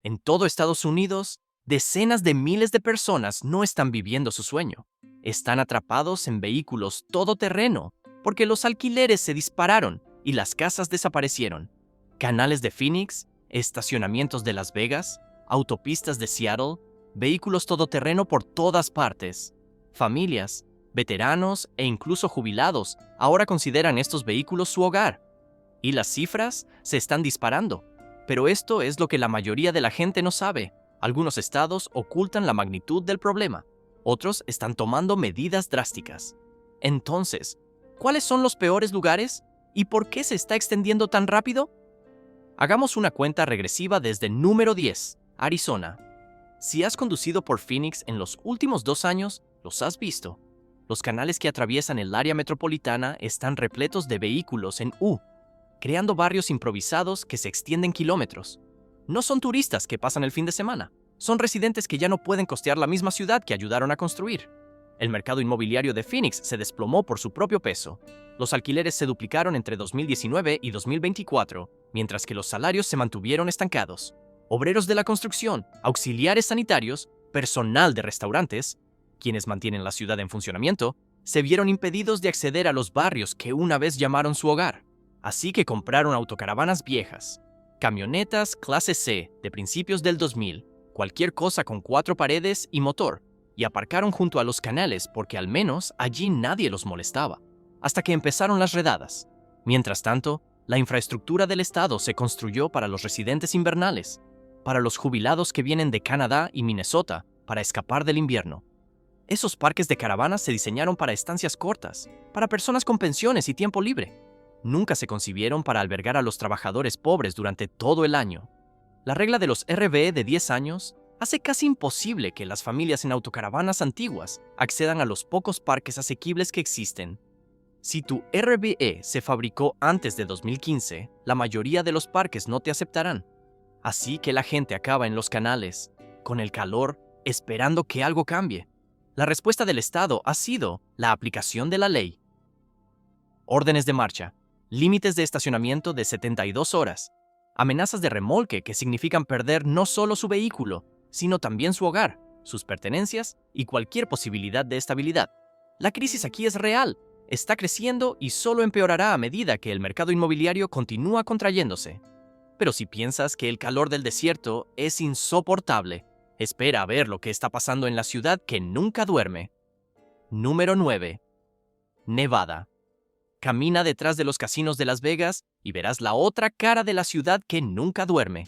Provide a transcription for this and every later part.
En todo Estados Unidos, decenas de miles de personas no están viviendo su sueño. Están atrapados en vehículos todoterreno porque los alquileres se dispararon y las casas desaparecieron. Canales de Phoenix, estacionamientos de Las Vegas, autopistas de Seattle, vehículos todoterreno por todas partes. Familias, veteranos e incluso jubilados ahora consideran estos vehículos su hogar. Y las cifras se están disparando. Pero esto es lo que la mayoría de la gente no sabe. Algunos estados ocultan la magnitud del problema. Otros están tomando medidas drásticas. Entonces, ¿cuáles son los peores lugares? ¿Y por qué se está extendiendo tan rápido? Hagamos una cuenta regresiva desde número 10, Arizona. Si has conducido por Phoenix en los últimos 2 años, los has visto. Los canales que atraviesan el área metropolitana están repletos de vehículos en U, creando barrios improvisados que se extienden kilómetros. No son turistas que pasan el fin de semana, son residentes que ya no pueden costear la misma ciudad que ayudaron a construir. El mercado inmobiliario de Phoenix se desplomó por su propio peso. Los alquileres se duplicaron entre 2019 y 2024, mientras que los salarios se mantuvieron estancados. Obreros de la construcción, auxiliares sanitarios, personal de restaurantes, quienes mantienen la ciudad en funcionamiento, se vieron impedidos de acceder a los barrios que una vez llamaron su hogar. Así que compraron autocaravanas viejas, camionetas clase C de principios del 2000, cualquier cosa con 4 paredes y motor, y aparcaron junto a los canales porque al menos allí nadie los molestaba, hasta que empezaron las redadas. Mientras tanto, la infraestructura del estado se construyó para los residentes invernales, para los jubilados que vienen de Canadá y Minnesota para escapar del invierno. Esos parques de caravanas se diseñaron para estancias cortas, para personas con pensiones y tiempo libre. Nunca se concibieron para albergar a los trabajadores pobres durante todo el año. La regla de los RVE de 10 años hace casi imposible que las familias en autocaravanas antiguas accedan a los pocos parques asequibles que existen. Si tu RVE se fabricó antes de 2015, la mayoría de los parques no te aceptarán. Así que la gente acaba en los canales, con el calor, esperando que algo cambie. La respuesta del Estado ha sido la aplicación de la ley. Órdenes de marcha. Límites de estacionamiento de 72 horas, amenazas de remolque que significan perder no solo su vehículo, sino también su hogar, sus pertenencias y cualquier posibilidad de estabilidad. La crisis aquí es real, está creciendo y solo empeorará a medida que el mercado inmobiliario continúa contrayéndose. Pero si piensas que el calor del desierto es insoportable, espera a ver lo que está pasando en la ciudad que nunca duerme. Número 9. Nevada. Camina detrás de los casinos de Las Vegas y verás la otra cara de la ciudad que nunca duerme.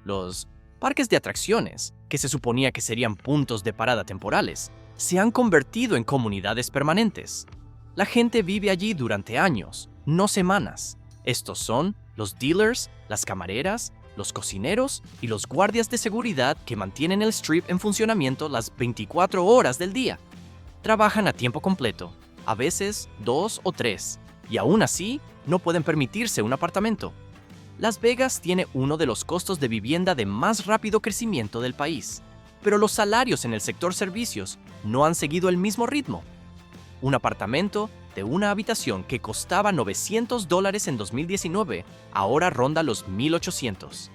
Los parques de atracciones, que se suponía que serían puntos de parada temporales, se han convertido en comunidades permanentes. La gente vive allí durante años, no semanas. Estos son los dealers, las camareras, los cocineros y los guardias de seguridad que mantienen el strip en funcionamiento las 24 horas del día. Trabajan a tiempo completo, a veces 2 o 3, y aún así no pueden permitirse un apartamento. Las Vegas tiene uno de los costos de vivienda de más rápido crecimiento del país, pero los salarios en el sector servicios no han seguido el mismo ritmo. Un apartamento de una habitación que costaba $900 en 2019 ahora ronda los $1,800.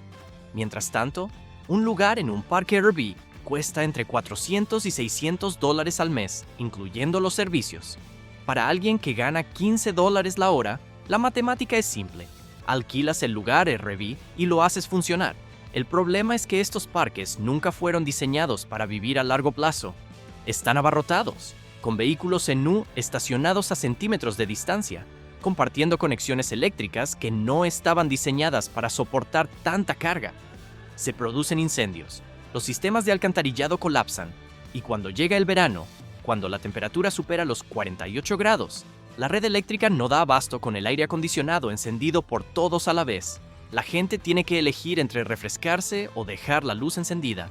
Mientras tanto, un lugar en un parque Airbnb cuesta entre $400 y $600 al mes, incluyendo los servicios. Para alguien que gana $15 la hora, la matemática es simple. Alquilas el lugar Airbnb y lo haces funcionar. El problema es que estos parques nunca fueron diseñados para vivir a largo plazo. Están abarrotados, con vehículos en U estacionados a centímetros de distancia, compartiendo conexiones eléctricas que no estaban diseñadas para soportar tanta carga. Se producen incendios, los sistemas de alcantarillado colapsan, y cuando llega el verano, cuando la temperatura supera los 48 grados, la red eléctrica no da abasto con el aire acondicionado encendido por todos a la vez. La gente tiene que elegir entre refrescarse o dejar la luz encendida.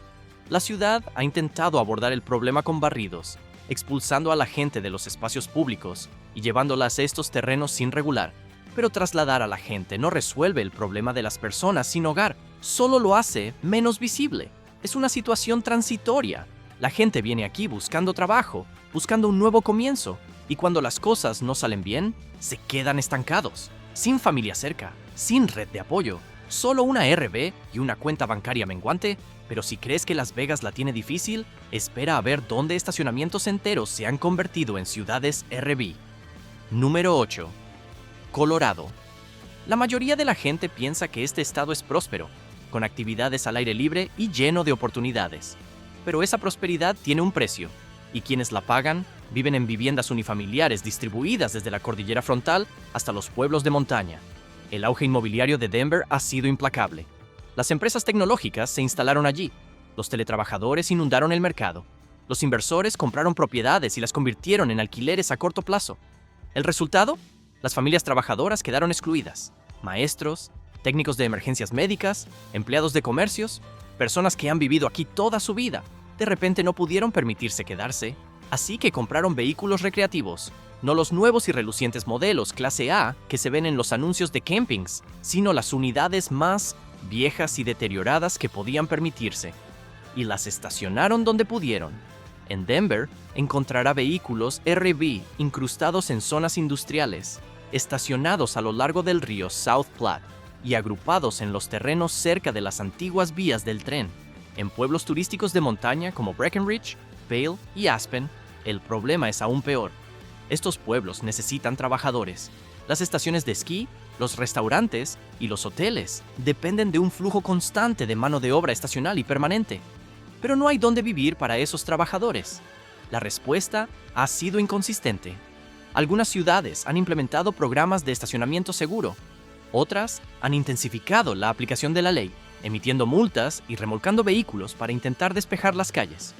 La ciudad ha intentado abordar el problema con barridos, expulsando a la gente de los espacios públicos y llevándolas a estos terrenos sin regular. Pero trasladar a la gente no resuelve el problema de las personas sin hogar, solo lo hace menos visible. Es una situación transitoria. La gente viene aquí buscando trabajo, buscando un nuevo comienzo, y cuando las cosas no salen bien, se quedan estancados, sin familia cerca, sin red de apoyo. Solo una RV y una cuenta bancaria menguante, pero si crees que Las Vegas la tiene difícil, espera a ver dónde estacionamientos enteros se han convertido en ciudades RV. Número 8. Colorado. La mayoría de la gente piensa que este estado es próspero, con actividades al aire libre y lleno de oportunidades. Pero esa prosperidad tiene un precio, y quienes la pagan viven en viviendas unifamiliares distribuidas desde la cordillera frontal hasta los pueblos de montaña. El auge inmobiliario de Denver ha sido implacable. Las empresas tecnológicas se instalaron allí, los teletrabajadores inundaron el mercado, los inversores compraron propiedades y las convirtieron en alquileres a corto plazo. ¿El resultado? Las familias trabajadoras quedaron excluidas. Maestros, técnicos de emergencias médicas, empleados de comercios, personas que han vivido aquí toda su vida, de repente no pudieron permitirse quedarse, así que compraron vehículos recreativos, no los nuevos y relucientes modelos clase A que se ven en los anuncios de campings, sino las unidades más viejas y deterioradas que podían permitirse, y las estacionaron donde pudieron. En Denver encontrará vehículos RV incrustados en zonas industriales, estacionados a lo largo del río South Platte y agrupados en los terrenos cerca de las antiguas vías del tren. En pueblos turísticos de montaña como Breckenridge, Vail y Aspen, el problema es aún peor. Estos pueblos necesitan trabajadores. Las estaciones de esquí, los restaurantes y los hoteles dependen de un flujo constante de mano de obra estacional y permanente. Pero no hay dónde vivir para esos trabajadores. La respuesta ha sido inconsistente. Algunas ciudades han implementado programas de estacionamiento seguro. Otras han intensificado la aplicación de la ley, emitiendo multas y remolcando vehículos para intentar despejar las calles.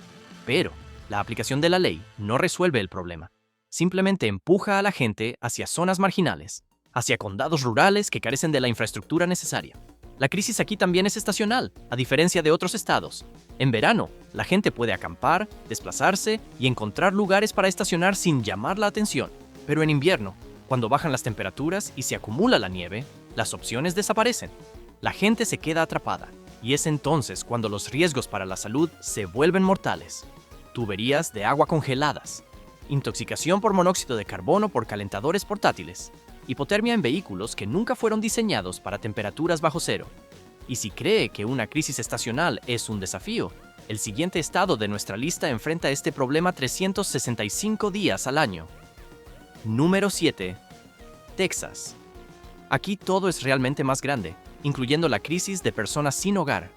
Pero la aplicación de la ley no resuelve el problema. Simplemente empuja a la gente hacia zonas marginales, hacia condados rurales que carecen de la infraestructura necesaria. La crisis aquí también es estacional, a diferencia de otros estados. En verano, la gente puede acampar, desplazarse y encontrar lugares para estacionar sin llamar la atención. Pero en invierno, cuando bajan las temperaturas y se acumula la nieve, las opciones desaparecen. La gente se queda atrapada, y es entonces cuando los riesgos para la salud se vuelven mortales. Tuberías de agua congeladas, intoxicación por monóxido de carbono por calentadores portátiles, hipotermia en vehículos que nunca fueron diseñados para temperaturas bajo cero. Y si cree que una crisis estacional es un desafío, el siguiente estado de nuestra lista enfrenta este problema 365 días al año. Número 7. Texas. Aquí todo es realmente más grande, incluyendo la crisis de personas sin hogar.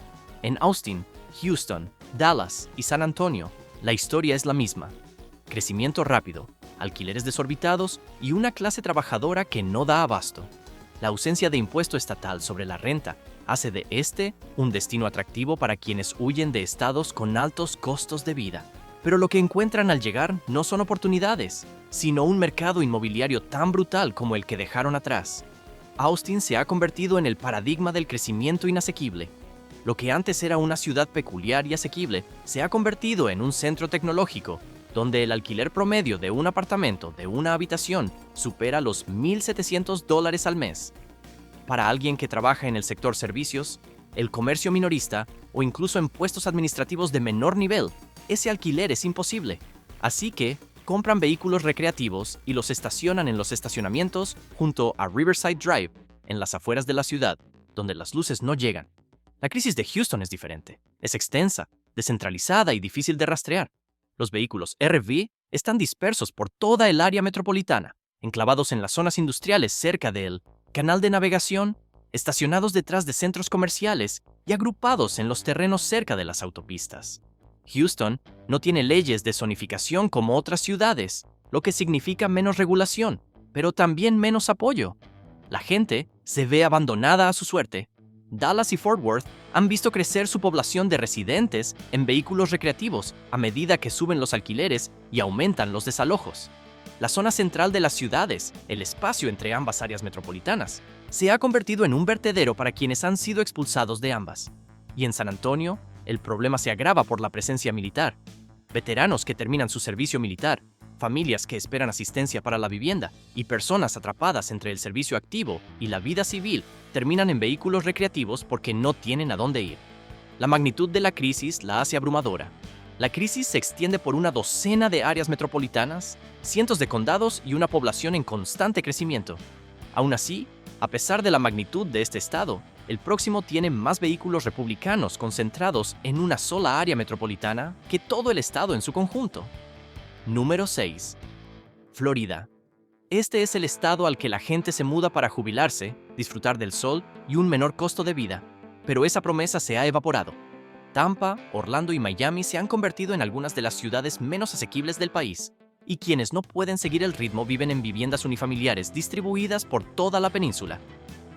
En Austin, Houston, Dallas y San Antonio, la historia es la misma. Crecimiento rápido, alquileres desorbitados y una clase trabajadora que no da abasto. La ausencia de impuesto estatal sobre la renta hace de este un destino atractivo para quienes huyen de estados con altos costos de vida. Pero lo que encuentran al llegar no son oportunidades, sino un mercado inmobiliario tan brutal como el que dejaron atrás. Austin se ha convertido en el paradigma del crecimiento inasequible. Lo que antes era una ciudad peculiar y asequible se ha convertido en un centro tecnológico, donde el alquiler promedio de un apartamento de una habitación supera los $1,700 al mes. Para alguien que trabaja en el sector servicios, el comercio minorista o incluso en puestos administrativos de menor nivel, ese alquiler es imposible. Así que compran vehículos recreativos y los estacionan en los estacionamientos junto a Riverside Drive, en las afueras de la ciudad, donde las luces no llegan. La crisis de Houston es diferente. Es extensa, descentralizada y difícil de rastrear. Los vehículos RV están dispersos por toda el área metropolitana, enclavados en las zonas industriales cerca del canal de navegación, estacionados detrás de centros comerciales y agrupados en los terrenos cerca de las autopistas. Houston no tiene leyes de zonificación como otras ciudades, lo que significa menos regulación, pero también menos apoyo. La gente se ve abandonada a su suerte. Dallas y Fort Worth han visto crecer su población de residentes en vehículos recreativos a medida que suben los alquileres y aumentan los desalojos. La zona central de las ciudades, el espacio entre ambas áreas metropolitanas, se ha convertido en un vertedero para quienes han sido expulsados de ambas. Y en San Antonio, el problema se agrava por la presencia militar. Veteranos que terminan su servicio militar, familias que esperan asistencia para la vivienda y personas atrapadas entre el servicio activo y la vida civil terminan en vehículos recreativos porque no tienen a dónde ir. La magnitud de la crisis la hace abrumadora. La crisis se extiende por una docena de áreas metropolitanas, cientos de condados y una población en constante crecimiento. Aún así, a pesar de la magnitud de este estado, El próximo tiene más vehículos republicanos concentrados en una sola área metropolitana que todo el estado en su conjunto. Número 6. Florida. Este es el estado al que la gente se muda para jubilarse, disfrutar del sol y un menor costo de vida, pero esa promesa se ha evaporado. Tampa, Orlando y Miami se han convertido en algunas de las ciudades menos asequibles del país, y quienes no pueden seguir el ritmo viven en viviendas unifamiliares distribuidas por toda la península.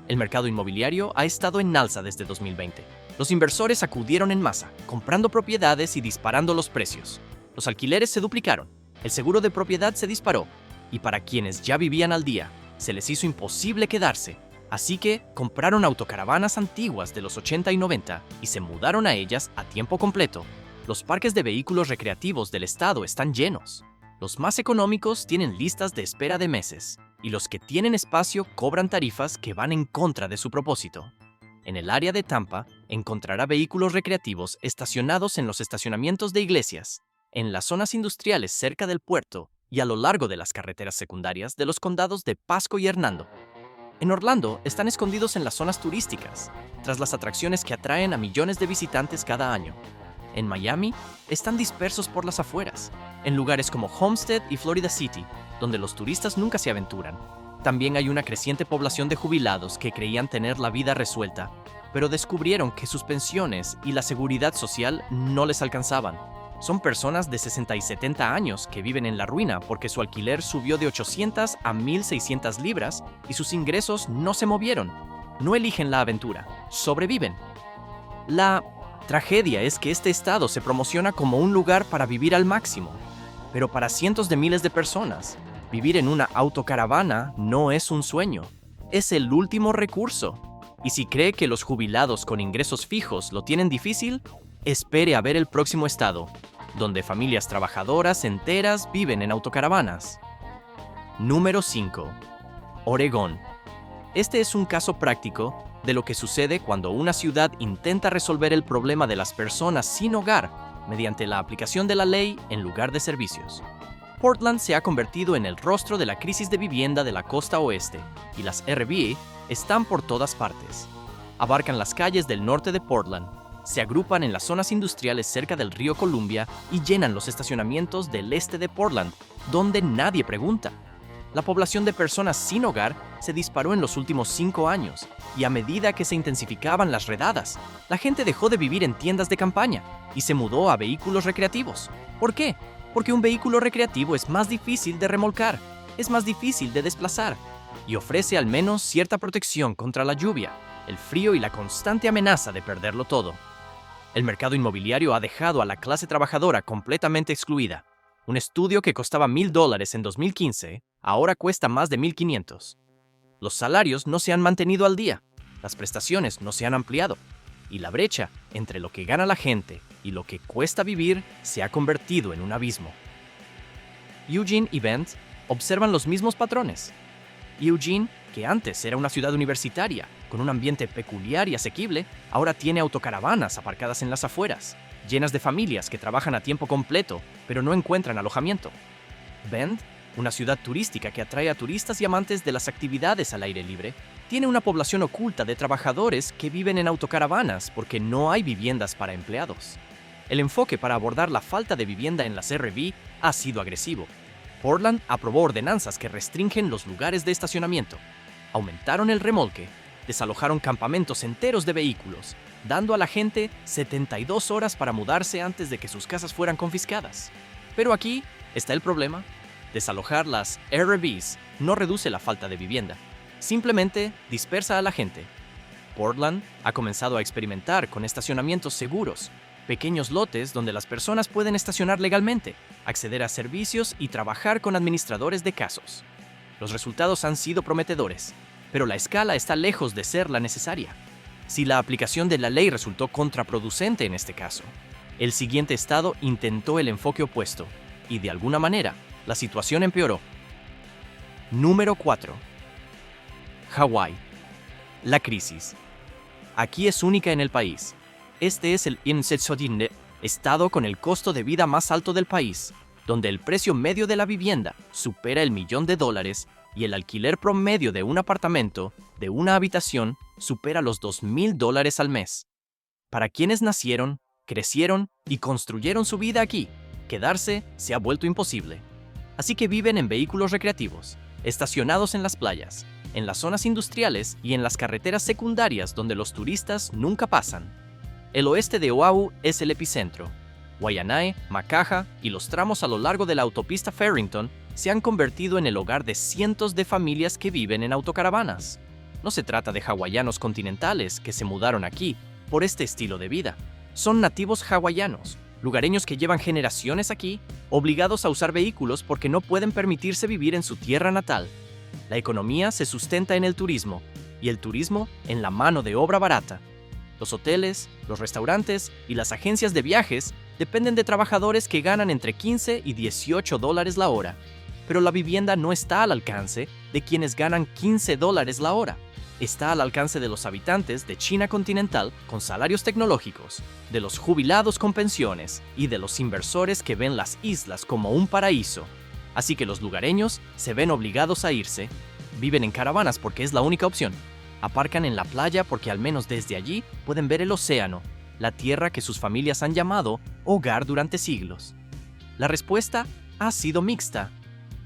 El mercado inmobiliario ha estado en alza desde 2020. Los inversores acudieron en masa, comprando propiedades y disparando los precios. Los alquileres se duplicaron, el seguro de propiedad se disparó, y para quienes ya vivían al día, se les hizo imposible quedarse. Así que compraron autocaravanas antiguas de los 80 y 90 y se mudaron a ellas a tiempo completo. Los parques de vehículos recreativos del estado están llenos. Los más económicos tienen listas de espera de meses, y los que tienen espacio cobran tarifas que van en contra de su propósito. En el área de Tampa encontrará vehículos recreativos estacionados en los estacionamientos de iglesias, en las zonas industriales cerca del puerto y a lo largo de las carreteras secundarias de los condados de Pasco y Hernando. En Orlando están escondidos en las zonas turísticas, tras las atracciones que atraen a millones de visitantes cada año. En Miami están dispersos por las afueras, en lugares como Homestead y Florida City, donde los turistas nunca se aventuran. También hay una creciente población de jubilados que creían tener la vida resuelta, pero descubrieron que sus pensiones y la seguridad social no les alcanzaban. Son personas de 60 y 70 años que viven en la ruina porque su alquiler subió de 800 a 1,600 libras y sus ingresos no se movieron. No eligen la aventura, sobreviven. La tragedia es que este estado se promociona como un lugar para vivir al máximo, pero para cientos de miles de personas, vivir en una autocaravana no es un sueño, es el último recurso. Y si cree que los jubilados con ingresos fijos lo tienen difícil, espere a ver el próximo estado, donde familias trabajadoras enteras viven en autocaravanas. Número 5. Oregón. Este es un caso práctico de lo que sucede cuando una ciudad intenta resolver el problema de las personas sin hogar mediante la aplicación de la ley en lugar de servicios. Portland se ha convertido en el rostro de la crisis de vivienda de la costa oeste, y las RV están por todas partes. Abarcan las calles del norte de Portland, se agrupan en las zonas industriales cerca del río Columbia y llenan los estacionamientos del este de Portland, donde nadie pregunta. La población de personas sin hogar se disparó en los últimos 5 años, y a medida que se intensificaban las redadas, la gente dejó de vivir en tiendas de campaña y se mudó a vehículos recreativos. ¿Por qué? Porque un vehículo recreativo es más difícil de remolcar, es más difícil de desplazar, y ofrece al menos cierta protección contra la lluvia, el frío y la constante amenaza de perderlo todo. El mercado inmobiliario ha dejado a la clase trabajadora completamente excluida. Un estudio que costaba $1,000 en 2015 ahora cuesta más de 1,500. Los salarios no se han mantenido al día, las prestaciones no se han ampliado, y la brecha entre lo que gana la gente y lo que cuesta vivir se ha convertido en un abismo. Eugene y Bend observan los mismos patrones. Eugene, que antes era una ciudad universitaria, con un ambiente peculiar y asequible, ahora tiene autocaravanas aparcadas en las afueras, llenas de familias que trabajan a tiempo completo, pero no encuentran alojamiento. Bend, una ciudad turística que atrae a turistas y amantes de las actividades al aire libre, tiene una población oculta de trabajadores que viven en autocaravanas porque no hay viviendas para empleados. El enfoque para abordar la falta de vivienda en las RV ha sido agresivo. Portland aprobó ordenanzas que restringen los lugares de estacionamiento, aumentaron el remolque, desalojaron campamentos enteros de vehículos, dando a la gente 72 horas para mudarse antes de que sus casas fueran confiscadas. Pero aquí está el problema. Desalojar las RVs no reduce la falta de vivienda, simplemente dispersa a la gente. Portland ha comenzado a experimentar con estacionamientos seguros, pequeños lotes donde las personas pueden estacionar legalmente, acceder a servicios y trabajar con administradores de casos. Los resultados han sido prometedores, pero la escala está lejos de ser la necesaria. Si la aplicación de la ley resultó contraproducente en este caso, el siguiente estado intentó el enfoque opuesto, y de alguna manera, la situación empeoró. Número 4. Hawái. La crisis. Aquí es única en el país. Este es el estado con el costo de vida más alto del país, donde el precio medio de la vivienda supera $1,000,000 y el alquiler promedio de un apartamento, de una habitación, supera los $2,000 al mes. Para quienes nacieron, crecieron y construyeron su vida aquí, quedarse se ha vuelto imposible. Así que viven en vehículos recreativos, estacionados en las playas, en las zonas industriales y en las carreteras secundarias donde los turistas nunca pasan. El oeste de Oahu es el epicentro. Waianae, Makaha y los tramos a lo largo de la autopista Farrington se han convertido en el hogar de cientos de familias que viven en autocaravanas. No se trata de hawaianos continentales que se mudaron aquí por este estilo de vida. Son nativos hawaianos, lugareños que llevan generaciones aquí, obligados a usar vehículos porque no pueden permitirse vivir en su tierra natal. La economía se sustenta en el turismo, y el turismo en la mano de obra barata. Los hoteles, los restaurantes y las agencias de viajes dependen de trabajadores que ganan entre $15 y $18 la hora. Pero la vivienda no está al alcance de quienes ganan $15 la hora. Está al alcance de los habitantes de China continental con salarios tecnológicos, de los jubilados con pensiones y de los inversores que ven las islas como un paraíso. Así que los lugareños se ven obligados a irse. Viven en caravanas porque es la única opción. Aparcan en la playa porque al menos desde allí pueden ver el océano, la tierra que sus familias han llamado hogar durante siglos. La respuesta ha sido mixta.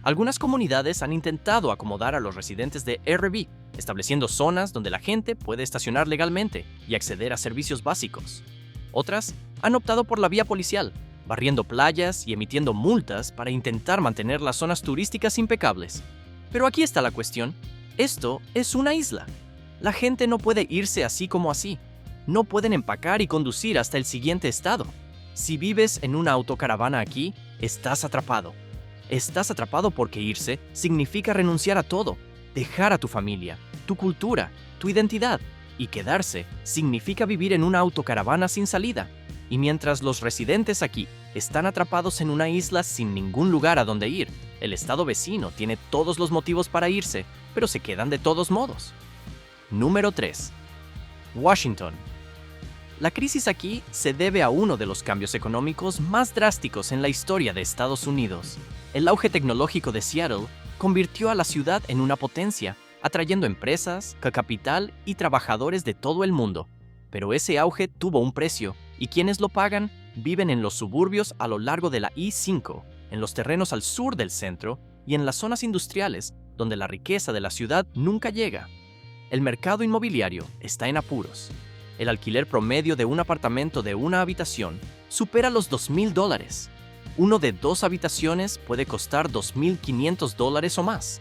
Algunas comunidades han intentado acomodar a los residentes de Airbnb, estableciendo zonas donde la gente puede estacionar legalmente y acceder a servicios básicos. Otras han optado por la vía policial, barriendo playas y emitiendo multas para intentar mantener las zonas turísticas impecables. Pero aquí está la cuestión. Esto es una isla. La gente no puede irse así como así. No pueden empacar y conducir hasta el siguiente estado. Si vives en una autocaravana aquí, estás atrapado. Estás atrapado porque irse significa renunciar a todo, dejar a tu familia, tu cultura, tu identidad, y quedarse significa vivir en una autocaravana sin salida. Y mientras los residentes aquí están atrapados en una isla sin ningún lugar a donde ir, el estado vecino tiene todos los motivos para irse, pero se quedan de todos modos. Número 3. Washington. La crisis aquí se debe a uno de los cambios económicos más drásticos en la historia de Estados Unidos. El auge tecnológico de Seattle convirtió a la ciudad en una potencia, atrayendo empresas, capital y trabajadores de todo el mundo. Pero ese auge tuvo un precio, y quienes lo pagan viven en los suburbios a lo largo de la I-5, en los terrenos al sur del centro y en las zonas industriales donde la riqueza de la ciudad nunca llega. El mercado inmobiliario está en apuros. El alquiler promedio de un apartamento de una habitación supera los $2,000. Uno de 2 habitaciones puede costar $2,500 o más.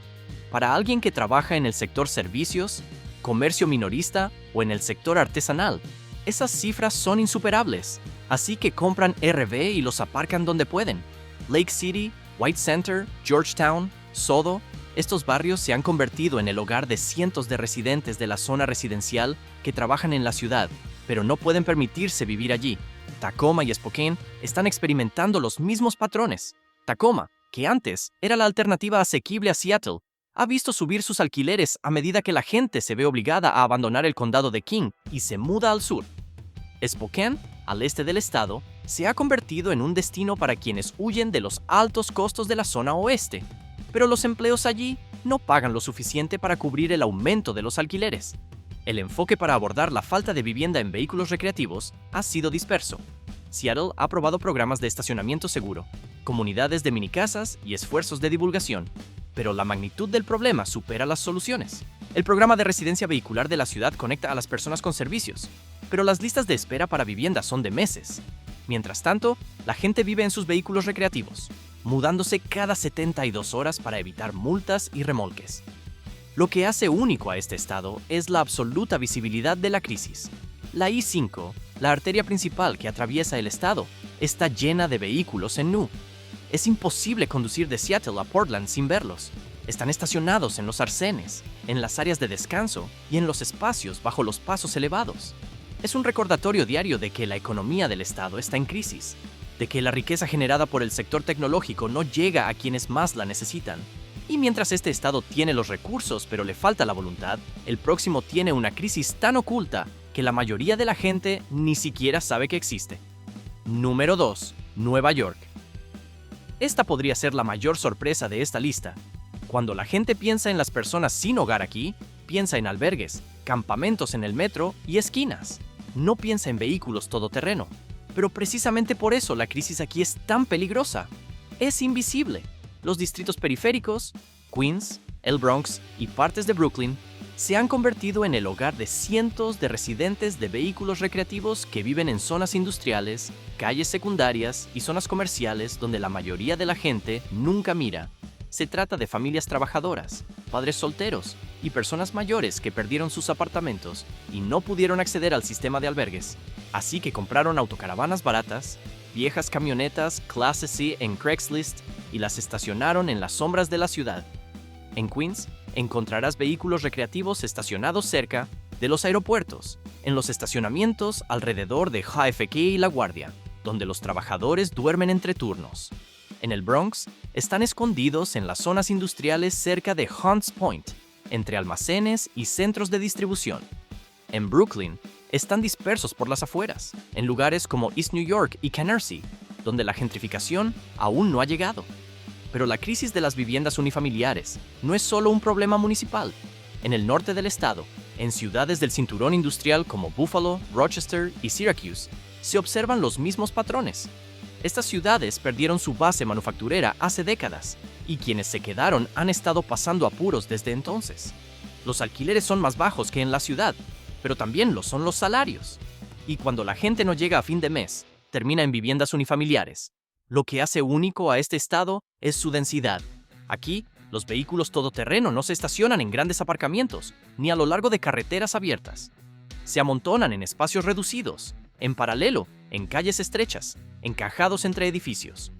Para alguien que trabaja en el sector servicios, comercio minorista o en el sector artesanal, esas cifras son insuperables. Así que compran RV y los aparcan donde pueden. Lake City, White Center, Georgetown, Sodo, estos barrios se han convertido en el hogar de cientos de residentes de la zona residencial que trabajan en la ciudad, pero no pueden permitirse vivir allí. Tacoma y Spokane están experimentando los mismos patrones. Tacoma, que antes era la alternativa asequible a Seattle, ha visto subir sus alquileres a medida que la gente se ve obligada a abandonar el condado de King y se muda al sur. Spokane, al este del estado, se ha convertido en un destino para quienes huyen de los altos costos de la zona oeste, pero los empleos allí no pagan lo suficiente para cubrir el aumento de los alquileres. El enfoque para abordar la falta de vivienda en vehículos recreativos ha sido disperso. Seattle ha aprobado programas de estacionamiento seguro, comunidades de minicasas y esfuerzos de divulgación, pero la magnitud del problema supera las soluciones. El programa de residencia vehicular de la ciudad conecta a las personas con servicios, pero las listas de espera para vivienda son de meses. Mientras tanto, la gente vive en sus vehículos recreativos, mudándose cada 72 horas para evitar multas y remolques. Lo que hace único a este estado es la absoluta visibilidad de la crisis. La I-5, la arteria principal que atraviesa el estado, está llena de vehículos en Nu. Es imposible conducir de Seattle a Portland sin verlos. Están estacionados en los arcenes, en las áreas de descanso y en los espacios bajo los pasos elevados. Es un recordatorio diario de que la economía del estado está en crisis, de que la riqueza generada por el sector tecnológico no llega a quienes más la necesitan. Y mientras este estado tiene los recursos pero le falta la voluntad, el próximo tiene una crisis tan oculta que la mayoría de la gente ni siquiera sabe que existe. Número 2. Nueva York. Esta podría ser la mayor sorpresa de esta lista. Cuando la gente piensa en las personas sin hogar aquí, piensa en albergues, campamentos en el metro y esquinas. No piensa en vehículos todoterreno. Pero precisamente por eso la crisis aquí es tan peligrosa. Es invisible. Los distritos periféricos, Queens, el Bronx y partes de Brooklyn se han convertido en el hogar de cientos de residentes de vehículos recreativos que viven en zonas industriales, calles secundarias y zonas comerciales donde la mayoría de la gente nunca mira. Se trata de familias trabajadoras, padres solteros y personas mayores que perdieron sus apartamentos y no pudieron acceder al sistema de albergues. Así que compraron autocaravanas baratas, viejas camionetas Clase C en Craigslist y las estacionaron en las sombras de la ciudad. En Queens, encontrarás vehículos recreativos estacionados cerca de los aeropuertos, en los estacionamientos alrededor de JFK y La Guardia, donde los trabajadores duermen entre turnos. En el Bronx, están escondidos en las zonas industriales cerca de Hunts Point, entre almacenes y centros de distribución. En Brooklyn, están dispersos por las afueras, en lugares como East New York y Canarsie, donde la gentrificación aún no ha llegado. Pero la crisis de las viviendas unifamiliares no es solo un problema municipal. En el norte del estado, en ciudades del cinturón industrial como Buffalo, Rochester y Syracuse, se observan los mismos patrones. Estas ciudades perdieron su base manufacturera hace décadas, y quienes se quedaron han estado pasando apuros desde entonces. Los alquileres son más bajos que en la ciudad, pero también lo son los salarios. Y cuando la gente no llega a fin de mes, termina en viviendas unifamiliares. Lo que hace único a este estado es su densidad. Aquí, los vehículos todoterreno no se estacionan en grandes aparcamientos, ni a lo largo de carreteras abiertas. Se amontonan en espacios reducidos, en paralelo, en calles estrechas, encajados entre edificios.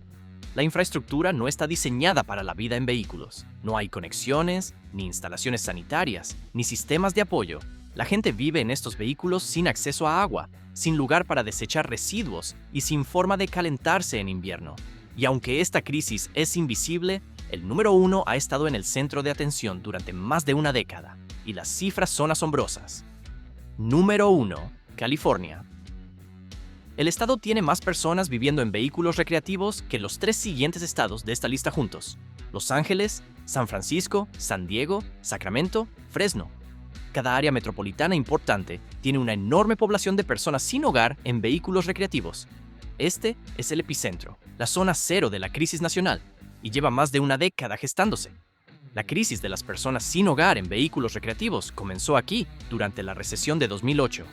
La infraestructura no está diseñada para la vida en vehículos. No hay conexiones, ni instalaciones sanitarias, ni sistemas de apoyo. La gente vive en estos vehículos sin acceso a agua, sin lugar para desechar residuos y sin forma de calentarse en invierno. Y aunque esta crisis es invisible, el número 1 ha estado en el centro de atención durante más de una década, y las cifras son asombrosas. Número 1. California. El estado tiene más personas viviendo en vehículos recreativos que los 3 siguientes estados de esta lista juntos: Los Ángeles, San Francisco, San Diego, Sacramento, Fresno. Cada área metropolitana importante tiene una enorme población de personas sin hogar en vehículos recreativos. Este es el epicentro, la zona cero de la crisis nacional, y lleva más de una década gestándose. La crisis de las personas sin hogar en vehículos recreativos comenzó aquí durante la recesión de 2008.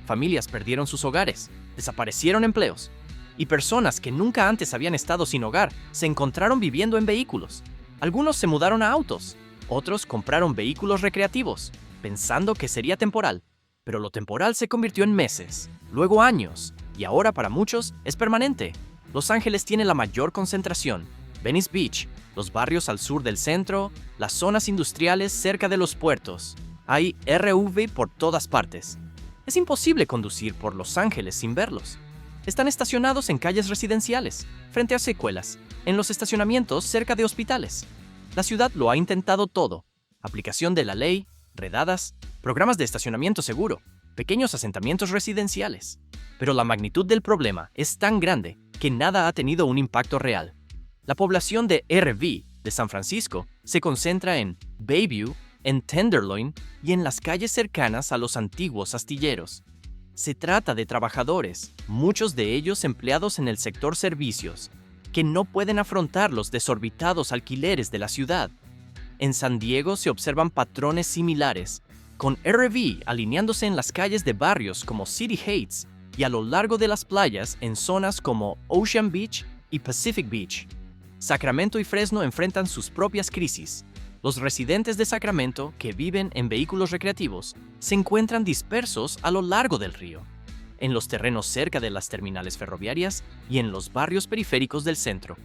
Familias perdieron sus hogares, desaparecieron empleos, y personas que nunca antes habían estado sin hogar se encontraron viviendo en vehículos. Algunos se mudaron a autos, otros compraron vehículos recreativos, pensando que sería temporal, pero lo temporal se convirtió en meses, luego años, y ahora para muchos es permanente. Los Ángeles tiene la mayor concentración. Venice Beach, los barrios al sur del centro, las zonas industriales cerca de los puertos. Hay RV por todas partes. Es imposible conducir por Los Ángeles sin verlos. Están estacionados en calles residenciales, frente a escuelas, en los estacionamientos cerca de hospitales. La ciudad lo ha intentado todo: aplicación de la ley, redadas, programas de estacionamiento seguro, pequeños asentamientos residenciales. Pero la magnitud del problema es tan grande que nada ha tenido un impacto real. La población de RV de San Francisco se concentra en Bayview, en Tenderloin y en las calles cercanas a los antiguos astilleros. Se trata de trabajadores, muchos de ellos empleados en el sector servicios, que no pueden afrontar los desorbitados alquileres de la ciudad. En San Diego se observan patrones similares, con RV alineándose en las calles de barrios como City Heights y a lo largo de las playas en zonas como Ocean Beach y Pacific Beach. Sacramento y Fresno enfrentan sus propias crisis. Los residentes de Sacramento que viven en vehículos recreativos se encuentran dispersos a lo largo del río, en los terrenos cerca de las terminales ferroviarias y en los barrios periféricos del centro.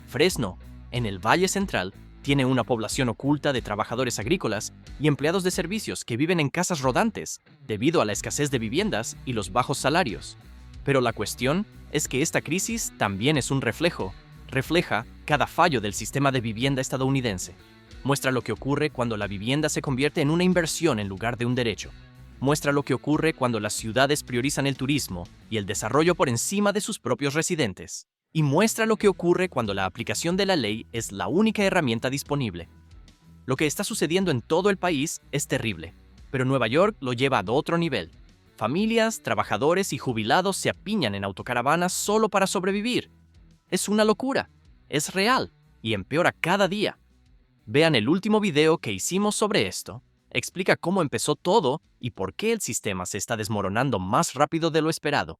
Fresno, en el Valle Central, tiene una población oculta de trabajadores agrícolas y empleados de servicios que viven en casas rodantes debido a la escasez de viviendas y los bajos salarios. Pero la cuestión es que esta crisis también es un refleja cada fallo del sistema de vivienda estadounidense. Muestra lo que ocurre cuando la vivienda se convierte en una inversión en lugar de un derecho. Muestra lo que ocurre cuando las ciudades priorizan el turismo y el desarrollo por encima de sus propios residentes. Y muestra lo que ocurre cuando la aplicación de la ley es la única herramienta disponible. Lo que está sucediendo en todo el país es terrible, pero Nueva York lo lleva a otro nivel. Familias, trabajadores y jubilados se apiñan en autocaravanas solo para sobrevivir. Es una locura, es real y empeora cada día. Vean el último video que hicimos sobre esto. Explica cómo empezó todo y por qué el sistema se está desmoronando más rápido de lo esperado.